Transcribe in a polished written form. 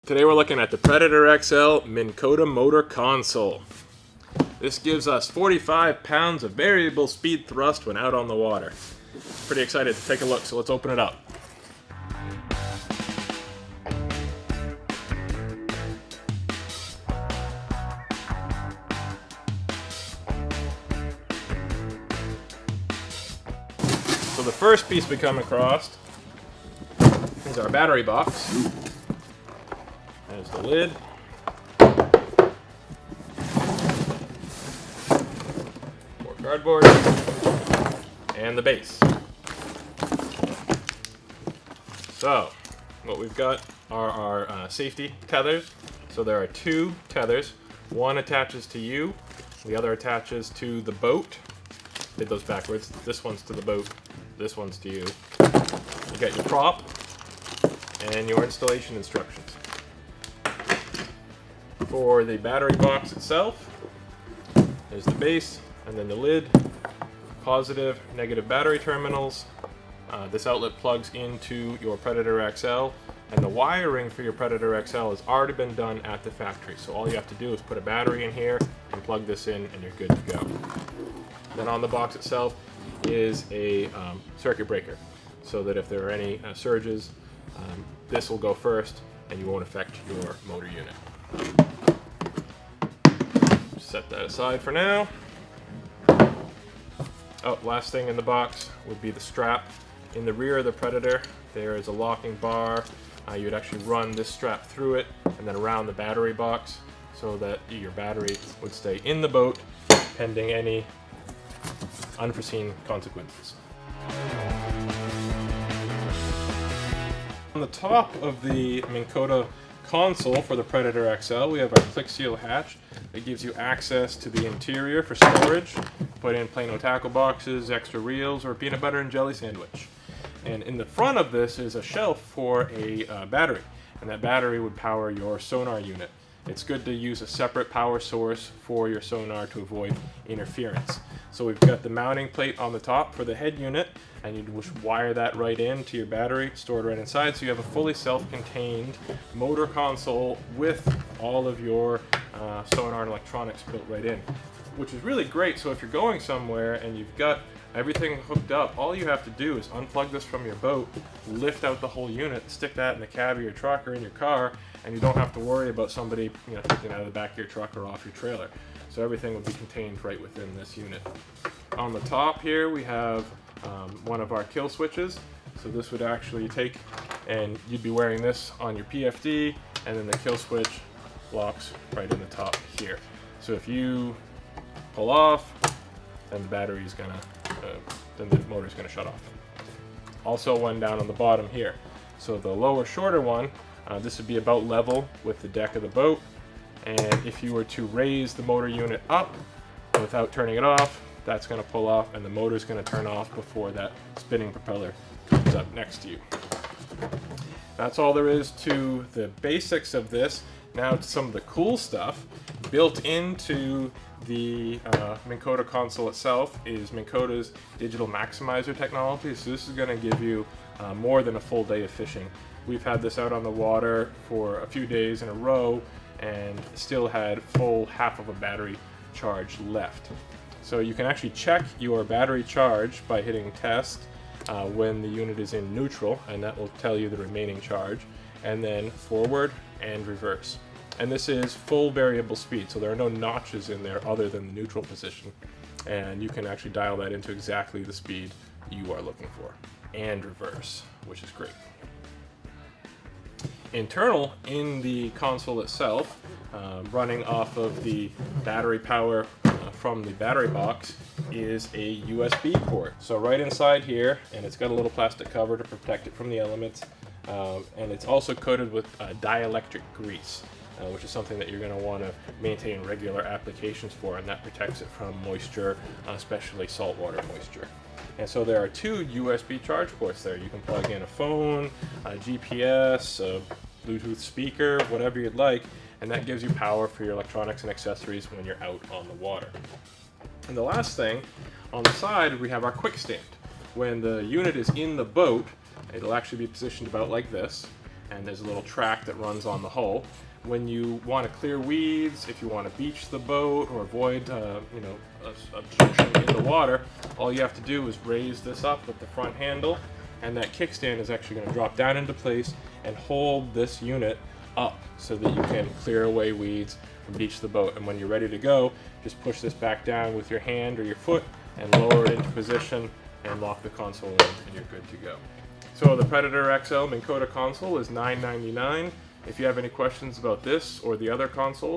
Today we're looking at the Predator XL Minn Kota motor console. This gives us 45 pounds of variable speed thrust when out on the water. Pretty excited to take a look, so let's open it up. So the first piece we come across is our battery box. There's the lid. More cardboard. And the base. So, what we've got are our safety tethers. So there are two tethers. One attaches to you, the other attaches to the boat. Did those backwards. This one's to the boat, this one's to you. You got your prop and your installation instructions. For the battery box itself, there's the base and then the lid, positive, negative battery terminals. This outlet plugs into your Predator XL, and the wiring for your Predator XL has already been done at the factory. So all you have to do is put a battery in here and plug this in and you're good to go. Then on the box itself is a circuit breaker, so that if there are any surges, this will go first and you won't affect your motor unit. Set that aside for now. Oh, last thing in the box would be the strap. In the rear of the Predator, there is a locking bar. You'd actually run this strap through it and then around the battery box so that your battery would stay in the boat pending any unforeseen consequences. On the top of the Minn Kota console for the Predator XL, we have our click seal hatch. It gives you access to the interior for storage. Put in Plano tackle boxes, extra reels, or peanut butter and jelly sandwich. And in the front of this is a shelf for a battery, and that battery would power your sonar unit. It's good to use a separate power source for your sonar to avoid interference. So we've got the mounting plate on the top for the head unit, and you just wire that right in to your battery, stored right inside, so you have a fully self-contained motor console with all of your sonar and electronics built right in, which is really great. So if you're going somewhere and you've got everything hooked up, all you have to do is unplug this from your boat, lift out the whole unit, stick that in the cab of your truck or in your car, and you don't have to worry about somebody taking it out of the back of your truck or off your trailer. So everything will be contained right within this unit. On the top here we have one of our kill switches. So this would actually take, and you'd be wearing this on your PFD, and then the kill switch locks right in the top here. So if you pull off, then the battery's gonna, then the motor's gonna shut off. Also one down on the bottom here. So the lower, shorter one, this would be about level with the deck of the boat. And if you were to raise the motor unit up without turning it off, that's gonna pull off and the motor's gonna turn off before that spinning propeller comes up next to you. That's all there is to the basics of this. Now to some of the cool stuff. Built into the Minn Kota console itself is Minn Kota's digital maximizer technology. So this is going to give you more than a full day of fishing. We've had this out on the water for a few days in a row and still had full half of a battery charge left. So you can actually check your battery charge by hitting test when the unit is in neutral, and that will tell you the remaining charge, and then forward and reverse. And this is full variable speed, so there are no notches in there other than the neutral position. And you can actually dial that into exactly the speed you are looking for. And reverse, which is great. Internal in the console itself, running off of the battery power from the battery box, is a USB port. So right inside here, and it's got a little plastic cover to protect it from the elements, and it's also coated with dielectric grease. Which is something that you're going to want to maintain regular applications for, and that protects it from moisture, especially saltwater moisture. And so there are two USB charge ports there. You can plug in a phone, a GPS, a Bluetooth speaker, whatever you'd like, and that gives you power for your electronics and accessories when you're out on the water. And the last thing, on the side we have our quick stand. When the unit is in the boat, it'll actually be positioned about like this, and there's a little track that runs on the hull. When you want to clear weeds, if you want to beach the boat or avoid obstruction in the water, all you have to do is raise this up with the front handle, and that kickstand is actually going to drop down into place and hold this unit up so that you can clear away weeds and beach the boat. And when you're ready to go, just push this back down with your hand or your foot and lower it into position and lock the console in, and you're good to go. So the Predator XL Minn Kota console is $9.99. If you have any questions about this or the other consoles,